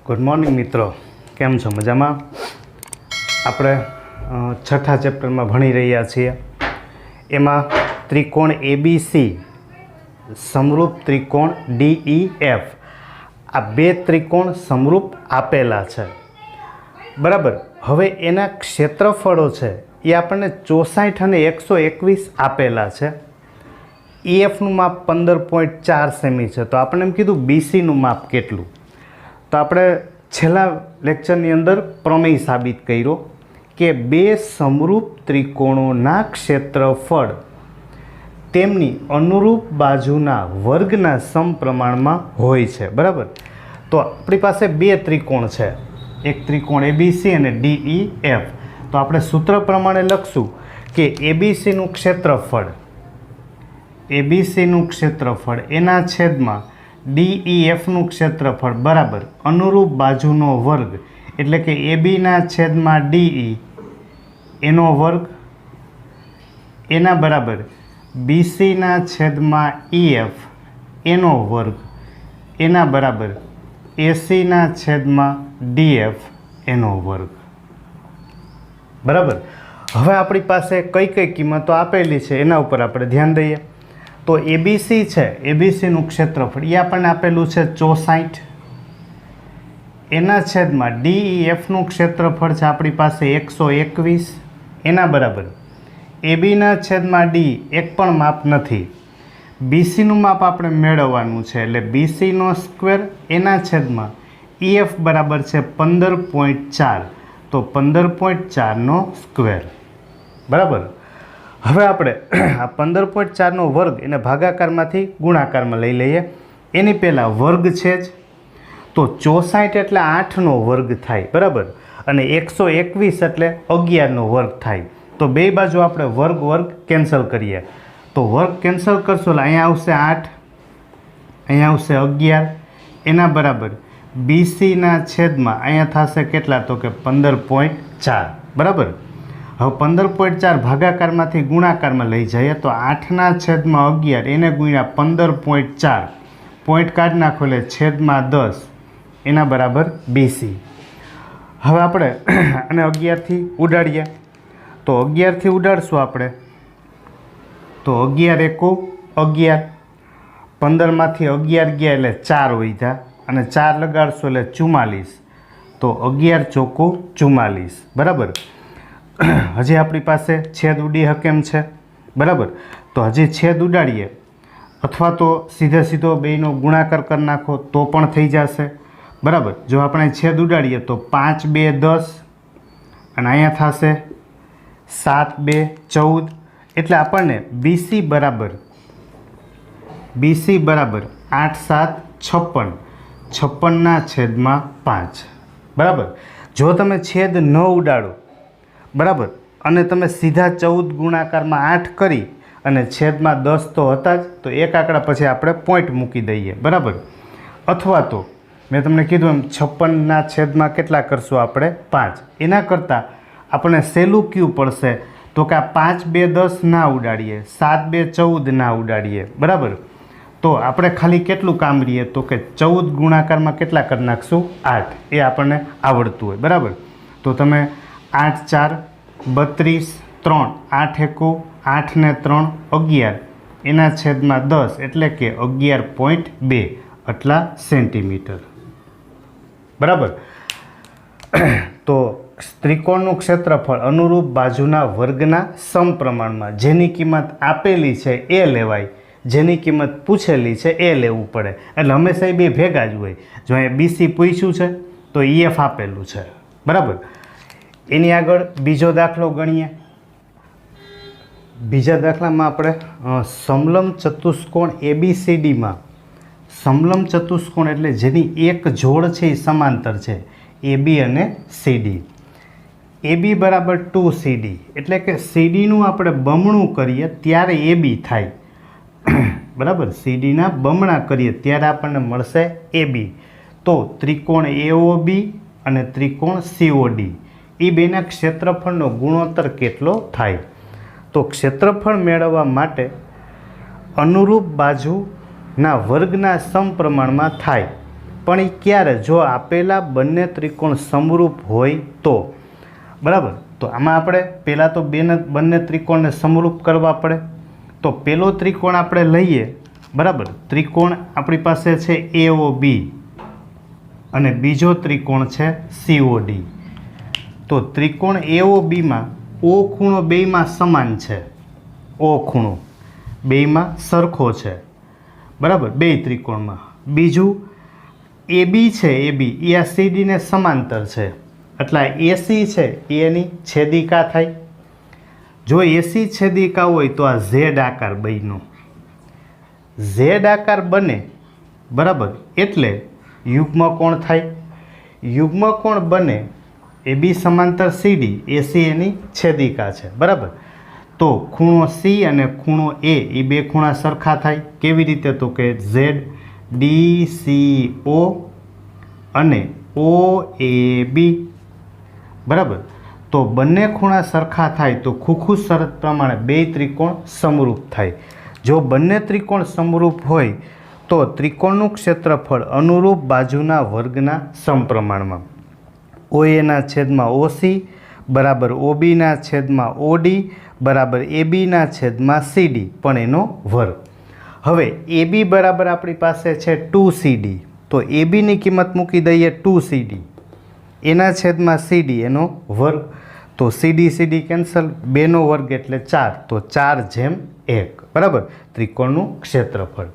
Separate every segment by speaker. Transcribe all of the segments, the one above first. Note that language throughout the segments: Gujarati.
Speaker 1: गुड मॉर्निंग मित्रों, केम छो? मजामां? આપણે છઠ્ઠા ચેપ્ટરમાં ભણી રહ્યા છીએ। એમાં ત્રિકોણ એબીસી સમરૂપ ત્રિકોણ DEF આ બે ત્રિકોણ સમરૂપ આપેલા છે, બરાબર। હવે એના ક્ષેત્રફળો છે એ આપણને 64 અને 121 આપેલા છે। EFનું માપ 15.4 સેમી છે, તો આપણે એમ કીધું BCનું માપ કેટલું, તો આપણે છેલ્લા લેક્ચરની અંદર પ્રમેય સાબિત કર્યો કે બે સમરૂપ ત્રિકોણોના ક્ષેત્રફળ તેમની અનુરૂપ બાજુના વર્ગના સમપ્રમાણમાં હોય છે, બરાબર। તો આપણી પાસે બે ત્રિકોણ છે, એક ત્રિકોણ ABC અને DEF। તો આપણે સૂત્ર પ્રમાણે લખશું કે ABCનું ક્ષેત્રફળ એના છેદમાં DEFનું ક્ષેત્રફળ બરાબર અનુરૂપ બાજુનો વર્ગ, એટલે કે ABના છેદમાં DE એનો વર્ગ એના બરાબર BCના છેદમાં EF એનો વર્ગ એના બરાબર ACના છેદમાં DF એનો વર્ગ, બરાબર। હવે આપણી પાસે કઈ કઈ કિંમતો આપેલી છે એના ઉપર આપણે ધ્યાન દઈએ। તો ABC છે, ABCનું ક્ષેત્રફળ એ આપણને આપેલું છે 64, એના છેદમાં DEFનું ક્ષેત્રફળ છે આપણી પાસે 121 એના બરાબર ABના છેદમાં D એક પણ માપ નથી, BCનું માપ આપણે મેળવવાનું છે, એટલે BCનો સ્ક્વેર એના છેદમાં EF બરાબર છે 15.4, તો 15.4નો સ્ક્વેર, બરાબર। હવે આપણે આ 15.4નો વર્ગ એને ભાગાકારમાંથી ગુણાકારમાં લઈ લઈએ। એની પહેલાં વર્ગ છે જ, તો 64 એટલે 8નો વર્ગ થાય, બરાબર, અને 121 એટલે 11નો વર્ગ થાય। તો બે બાજુ આપણે વર્ગ કેન્સલ કરીએ, તો વર્ગ કેન્સલ કરશો એટલે અહીંયા આવશે 8, અહીંયા આવશે 11 એના બરાબર BCના છેદમાં અહીંયા થશે કેટલા, તો કે 15.4, બરાબર। હવે 15.4 ભાગાકારમાંથી ગુણાકારમાં લઈ જઈએ તો 8ના છેદમાં 11 એને ગુણ્યા 15.4 પોઈન્ટ કાઢી નાખો એટલે છેદમાં 10 એના બરાબર BC। હવે આપણે આને 11થી ઉડાડીએ, તો 11થી ઉડાડશું આપણે તો 11 એકુ 11, 15માંથી 11 ગયા એટલે 4 વધ્યા અને 4 લગાડશું એટલે 44, તો 11 ચોખ્ખું 44, બરાબર। હજી આપણી પાસે છેદ ઉડી હકેમ છે, બરાબર। તો હજી છેદ ઉડાડીએ અથવા તો સીધો બેનો ગુણાકાર કરી નાખો તો પણ થઈ જશે, બરાબર। જો આપણે છેદ ઉડાડીએ તો 5 2 10 અને અહીંયા થશે 7 2 14, એટલે આપણને BC બરાબર 8 7 56, 56ના છેદમાં 5, બરાબર। જો તમે છેદ ન ઉડાડો, બરાબર, અને તમે સીધા 14 ગુણાકારમાં 8 કરી અને છેદમાં 10 તો હતા જ, તો એક આંકડા પછી આપણે પોઈન્ટ મૂકી દઈએ, બરાબર। અથવા તો મેં તમને કીધું એમ 56ના છેદમાં કેટલા કરશું આપણે 5, એના કરતાં આપણે સહેલું કયું પડશે, તો કે આ 5 2 10 ના ઉડાડીએ, 7 2 14 ના ઉડાડીએ, બરાબર। તો આપણે ખાલી કેટલું કામ રહીએ, તો કે 14 ગુણાકારમાં કેટલા કરી નાખશું 8, એ આપણને આવડતું હોય, બરાબર। તો તમે 8 4 32 3 8 એકુ 8 ને 3 11 એના છેદમાં 10 એટલે કે 11.2 આટલા સેન્ટીમીટર, બરાબર। તો ત્રિકોણનું ક્ષેત્રફળ અનુરૂપ બાજુના વર્ગના સમપ્રમાણમાં જેની કિંમત આપેલી છે એ લેવાય, જેની કિંમત પૂછેલી છે એ લેવું પડે, એટલે હંમેશા એ બે ભેગા જ હોય। જો અહીંયા BC પૂછ્યું છે તો EF આપેલું છે, બરાબર। એની આગળ બીજો દાખલો ગણીએ। બીજા દાખલામાં આપણે સમલંબ ચતુષ્કોણ ABCDમાં સમલંબ ચતુષ્કોણ એટલે જેની એક જોડ છે એ સમાંતર છે, AB અને CD। AB બરાબર 2CD, એટલે કે CDનું આપણે બમણું કરીએ ત્યારે AB થાય, બરાબર। CDના બમણા કરીએ ત્યારે આપણને મળશે AB। તો ત્રિકોણ AOB અને ત્રિકોણ COD એ બેના ક્ષેત્રફળનો ગુણોત્તર કેટલો થાય, તો ક્ષેત્રફળ મેળવવા માટે અનુરૂપ બાજુના વર્ગના સમપ્રમાણમાં થાય, પણ એ ક્યારે? જો આપેલા બંને ત્રિકોણ સમરૂપ હોય તો, બરાબર. તો આમાં આપણે પહેલાં તો બંને ત્રિકોણને સમરૂપ કરવા પડે. તો પહેલો ત્રિકોણ આપણે લઈએ, બરાબર. ત્રિકોણ આપણી પાસે છે AOB અને બીજો ત્રિકોણ છે COD. તો ત્રિકોણ AOBમાં O ખૂણો બેયમાં સમાન છે, O ખૂણો બેયમાં સરખો છે, બરાબર, બે ત્રિકોણમાં. બીજું AB છે, AB એ આ CDને સમાંતર છે, એટલે AC છે એ એની છેદિકા થાય. જો AC છેદિકા હોય તો આ Z આકાર બન્યો, Z આકાર બને, બરાબર, એટલે યુગ્મ કોણ થાય. યુગ્મ કોણ બને AB સમાંતર CD, AC એની છેદિકા છે, બરાબર. તો ખૂણો C અને ખૂણો A એ બે ખૂણા સરખા થાય. કેવી રીતે? તો કે ZDCO અને OAB, બરાબર. તો બંને ખૂણા સરખા થાય તો ખુખુ શરત પ્રમાણે બે ત્રિકોણ સમરૂપ થાય. જો બંને ત્રિકોણ સમરૂપ હોય તો ત્રિકોણનું ક્ષેત્રફળ અનુરૂપ બાજુના વર્ગના સમપ્રમાણમાં. OA ના છેદમાં OC બરાબર OB ના છેદમાં OD બરાબર AB ના છેદમાં CD પણ એનો વર્ગ. હવે AB બરાબર આપણી પાસે છે 2CD, તો ABની કિંમત મૂકી દઈએ 2CD, એના છેદમાં CD એનો વર્ગ. તો CD કેન્સલ, 2નો વર્ગ એટલે 4, તો 4/1, બરાબર, ત્રિકોણનું ક્ષેત્રફળ.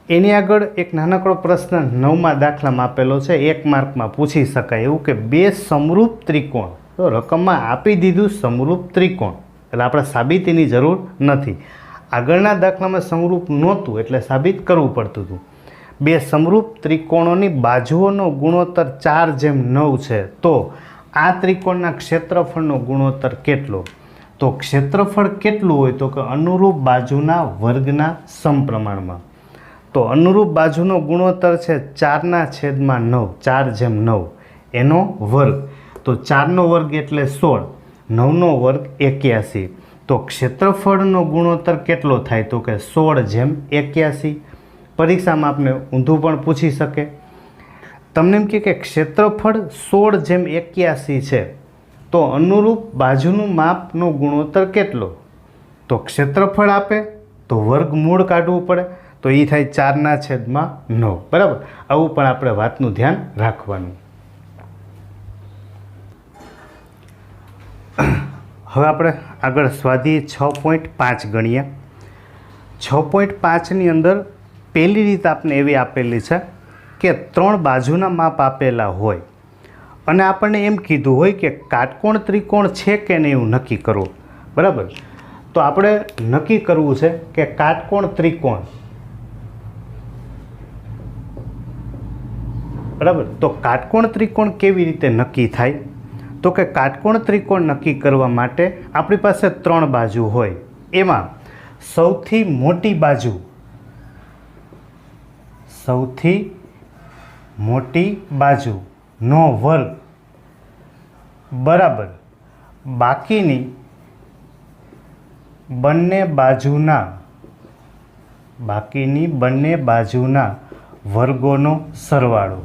Speaker 1: એની આગળ એક નાનકડો પ્રશ્ન 9મા દાખલામાં આપેલો છે, 1 માર્કમાં પૂછી શકાય એવું કે બે સમરૂપ ત્રિકોણ, તો રકમમાં આપી દીધું સમરૂપ ત્રિકોણ, એટલે આપણે સાબિતીની જરૂર નથી. આગળના દાખલામાં સમરૂપ નહોતું એટલે સાબિત કરવું પડતું હતું. બે સમરૂપ ત્રિકોણોની બાજુઓનો ગુણોત્તર 4/9 છે, તો આ ત્રિકોણના ક્ષેત્રફળનો ગુણોત્તર કેટલો? તો ક્ષેત્રફળ કેટલું હોય? તો કે અનુરૂપ બાજુના વર્ગના સમપ્રમાણમાં. તો અનુરૂપ બાજુનો ગુણોત્તર છે 4/9, 4/9 એનો વર્ગ. તો 4નો વર્ગ એટલે 16, 9નો વર્ગ 81. તો ક્ષેત્રફળનો ગુણોત્તર કેટલો થાય? તો કે 16/81. પરીક્ષામાં આપણે ઊંધું પણ પૂછી શકે. તમને એમ કે ક્ષેત્રફળ 16/81 છે, તો અનુરૂપ બાજુનું માપનો ગુણોત્તર કેટલો? તો ક્ષેત્રફળ આપે તો વર્ગમૂળ કાઢવું પડે, તો એ થાય 4/9, બરાબર. આવું પણ આપણે વાતનું ધ્યાન રાખવાનું. હવે આપણે આગળ સ્વાધ્યાય 6.5 ગણીએ. 6.5ની અંદર પહેલી રીત આપણે એવી આપેલી છે કે 3 બાજુના માપ આપેલા હોય અને આપણને એમ કીધું હોય કે કાટકોણ ત્રિકોણ છે કે નહીં એવું નક્કી કરો, બરાબર. તો આપણે નક્કી કરવું છે કે કાટકોણ ત્રિકોણ, બરાબર. તો કાટકોણ ત્રિકોણ કેવી રીતે નક્કી થાય? તો કે કાટકોણ ત્રિકોણ નક્કી કરવા માટે આપણી પાસે 3 બાજુ હોય, એમાં સૌથી મોટી બાજુનો વર્ગ બરાબર બાકીની બંને બાજુના વર્ગોનો સરવાળો.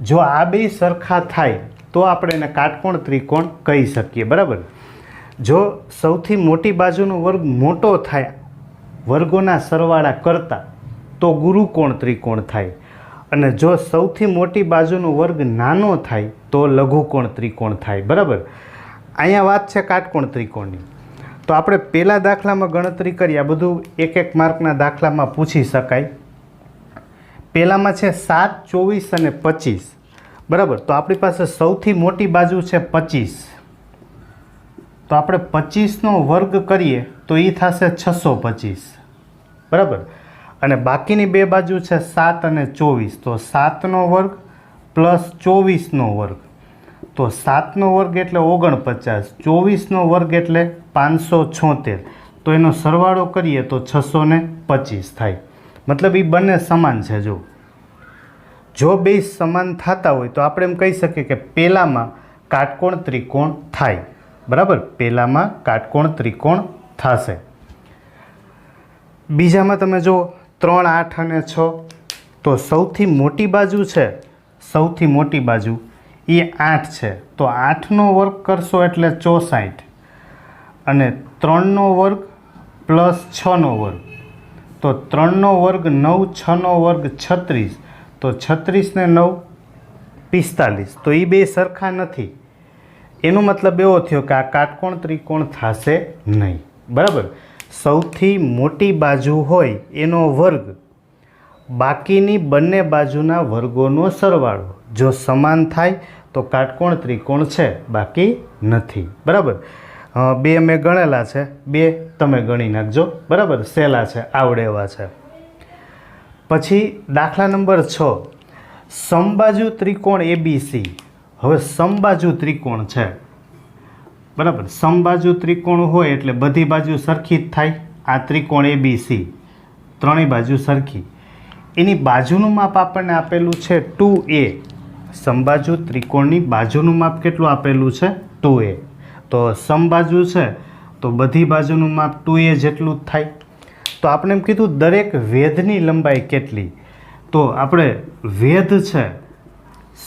Speaker 1: જો આ બે સરખા થાય તો આપણે એને કાટકોણ ત્રિકોણ કહી શકીએ, બરાબર. જો સૌથી મોટી બાજુનો વર્ગ મોટો થાય વર્ગોના સરવાળા કરતાં તો ગુરુકોણ ત્રિકોણ થાય, અને જો સૌથી મોટી બાજુનો વર્ગ નાનો થાય તો લઘુકોણ ત્રિકોણ થાય, બરાબર. અહીંયા વાત છે કાટકોણ ત્રિકોણની. તો આપણે પહેલા દાખલામાં ગણતરી કરી, આ બધું 1 માર્કના દાખલામાં પૂછી શકાય. પહેલામાં છે 7, 24 અને 25, બરાબર. તો આપણી પાસે સૌથી મોટી બાજુ છે 25, તો આપણે 25નો વર્ગ કરીએ તો એ થશે 625, બરાબર. અને બાકીની બે બાજુ છે 7 અને 24, તો 7નો વર્ગ પ્લસ 24નો વર્ગ, તો 7નો વર્ગ એટલે 49, 24નો વર્ગ એટલે 576, તો એનો સરવાળો કરીએ તો 625 થાય. મતલબ એ બંને સમાન છે. જો બે સમાન થતા હોય તો આપણે એમ કહી શકીએ કે પહેલામાં કાટકોણ ત્રિકોણ થાય, બરાબર. પહેલામાં કાટકોણ ત્રિકોણ થશે. બીજામાં તમે જો 3, 8 અને 6, તો સૌથી મોટી બાજુ છે, સૌથી મોટી બાજુ એ 8 છે, તો 8નો વર્ગ કરશો એટલે 64 અને 3નો વર્ગ પ્લસ 6નો વર્ગ, તો 3નો વર્ગ 9, 6નો વર્ગ 36, તો 36 ને 9 45, તો એ બે સરખા નથી. એનો મતલબ એવો થયો કે આ કાટકોણ ત્રિકોણ થશે નહીં. બરાબર. સૌથી મોટી બાજુ હોય એનો વર્ગ બાકીની બંને બાજુના વર્ગોનો સરવાળો જો સમાન થાય તો કાટકોણ ત્રિકોણ છે, બાકી નથી. બરાબર. 2 મેં ગણેલા છે, 2 તમે ગણી નાખજો. બરાબર. સહેલા છે, આવડે એવા છે. પછી દાખલા નંબર 6, સમબાજુ ત્રિકોણ ABC. હવે સમબાજુ ત્રિકોણ છે. બરાબર. સમબાજુ ત્રિકોણ હોય એટલે બધી બાજુ સરખી જ થાય. આ ત્રિકોણ ABC, ત્રણેય બાજુ સરખી. એની બાજુનું માપ આપણને આપેલું છે 2A. સમબાજુ ત્રિકોણની બાજુનું માપ કેટલું આપેલું છે? 2A. તો સમબાજુ છે તો બધી બાજુનું માપ 2A જેટલું જ થાય. તો આપણે એમ કીધું દરેક વેધની લંબાઈ કેટલી, તો આપણે વેધ છે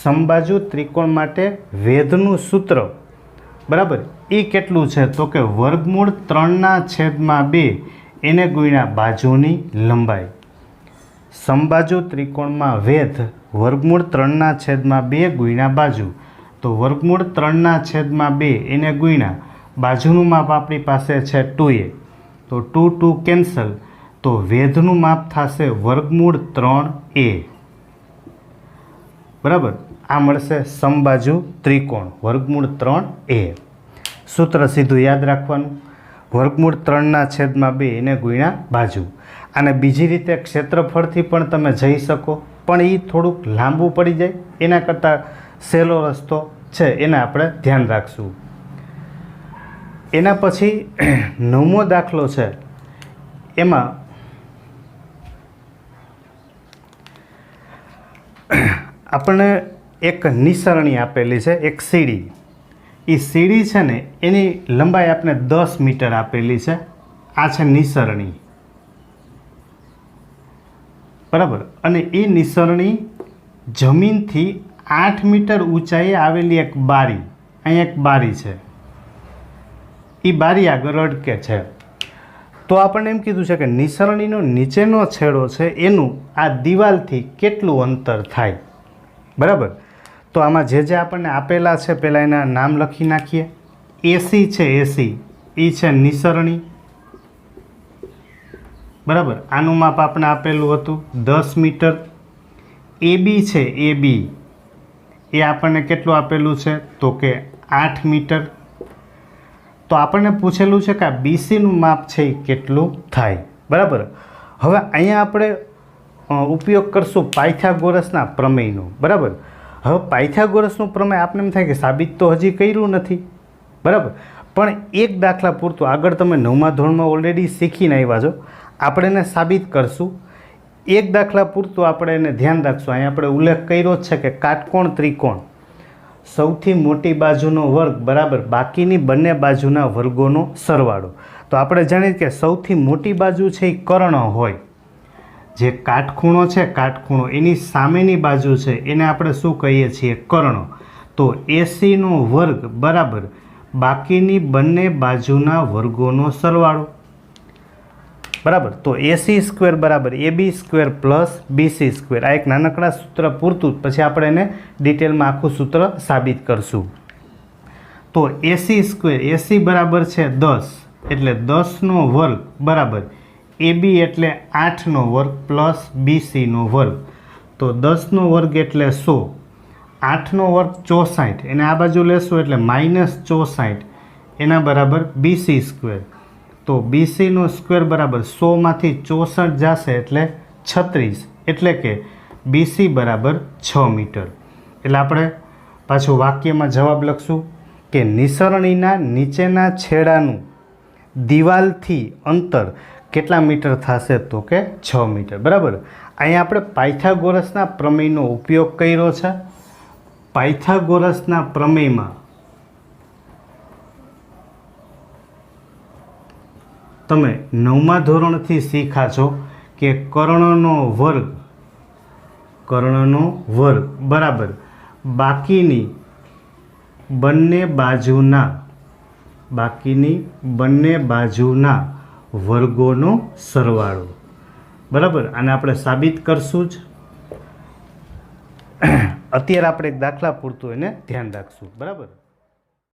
Speaker 1: સમબાજુ ત્રિકોણ માટે વેધનું સૂત્ર, બરાબર, એ કેટલું છે તો કે વર્ગમૂળ 3/2 એને ગુણ્યા બાજુની લંબાઈ. સમબાજુ ત્રિકોણમાં વેધ વર્ગમૂળ 3/2 ગુણ્યા બાજુ, તો વર્ગમૂળ 3/2 એને ગુણ્યા બાજુનું માપ આપણી પાસે છે 2A, તો 2 2 કેન્સલ, તો વેધનું માપ થશે વર્ગમૂળ 3A. બરાબર. આ મળશે સમબાજુ ત્રિકોણ વર્ગમૂળ 3A. સૂત્ર સીધું યાદ રાખવાનું, વર્ગમૂળ 3/2 એને ગુણ્યા બાજુ. અને બીજી રીતે ક્ષેત્રફળથી પણ તમે જઈ શકો, પણ એ થોડુંક લાંબુ પડી જાય. એના કરતાં સહેલો રસ્તો છે, એને આપણે ધ્યાન રાખશું. એના પછી 9મો દાખલો છે. એમાં આપણને એક નિસરણી આપેલી છે, એક સીડી. એ સીડી છે ને એની લંબાઈ આપણે 10 મીટર આપેલી છે. આ છે નિસરણી. બરાબર. અને એ નિસરણી જમીનથી 8 મીટર ઊંચાઈએ આવેલી એક બારી, અહીં એક બારી છે, એ બારી આગળ અડકે છે. તો આપણને એમ કીધું છે કે નિસરણીનો નીચેનો છેડો છે એનું આ દિવાલથી કેટલું અંતર થાય. બરાબર. તો આમાં જે જે આપણને આપેલા છે પહેલાં એના નામ લખી નાખીએ. એસી છે, એસી એ છે નિસરણી. બરાબર. આનું માપ આપણે આપેલું હતું 10 મીટર. એબી છે, એબી એ આપણને કેટલું આપેલું છે તો કે 8 મીટર. તો આપણને પૂછેલું છે કે આ બીસીનું માપ છે એ કેટલું થાય. બરાબર. હવે અહીંયા આપણે ઉપયોગ કરશું પાયથાગોરસના પ્રમેયનો. બરાબર. હવે પાયથાગોરસનું પ્રમેય આપણે એમ થાય કે સાબિત તો હજી કર્યું નથી. બરાબર. પણ એક દાખલા પૂરતું આગળ તમે 9મા ધોરણમાં ઓલરેડી શીખીને આવ્યા છો, આપણે એને સાબિત કરશું. એક દાખલા પૂરતું આપણે એને ધ્યાન રાખશું. અહીં આપણે ઉલ્લેખ કર્યો જ છે કે કાટકોણ ત્રિકોણ સૌથી મોટી બાજુનો વર્ગ બરાબર બાકીની બંને બાજુના વર્ગોનો સરવાળો. તો આપણે જાણીએ કે સૌથી મોટી બાજુ છે એ કર્ણ હોય. જે કાટખૂણો છે, કાટખૂણો એની સામેની બાજુ છે એને આપણે શું કહીએ છીએ? કર્ણ. તો એસીનો વર્ગ બરાબર બાકીની બંને બાજુના વર્ગોનો સરવાળો. બરાબર. તો AC સ્ક્વેર બરાબર AB² પ્લસ BC². આ એક નાનકડા સૂત્ર પૂરતું, પછી આપણે એને ડિટેલમાં આખું સૂત્ર સાબિત કરશું. તો AC² AC બરાબર છે 10, એટલે 10નો વર્ગ બરાબર AB એટલે 8નો વર્ગ પ્લસ BCનો વર્ગ. તો 10નો વર્ગ એટલે 100, 8નો વર્ગ 64, એને આ બાજુ લેશું એટલે -64, એના બરાબર BC². તો BCનો સ્ક્વેર બરાબર 100માંથી 64 જશે એટલે 36, એટલે કે BC બરાબર 6 મીટર. એટલે આપણે પાછું વાક્યમાં જવાબ લખશું કે નિસરણીના નીચેના છેડાનું દિવાલથી અંતર કેટલા મીટર થશે તો કે 6 મીટર. બરાબર. અહીંયા આપણે પાયથાગોરસના પ્રમેયનો ઉપયોગ કર્યો છે. પાયથાગોરસના પ્રમેયમાં તમે 9મા ધોરણથી શીખા છો કે કર્ણનો વર્ગ બરાબર બાકીની બંને બાજુના વર્ગોનો સરવાળો. બરાબર, આને આપણે સાબિત કરશું જ. અત્યારે આપણે એક દાખલા પૂરતું એને ધ્યાન રાખશું. બરાબર.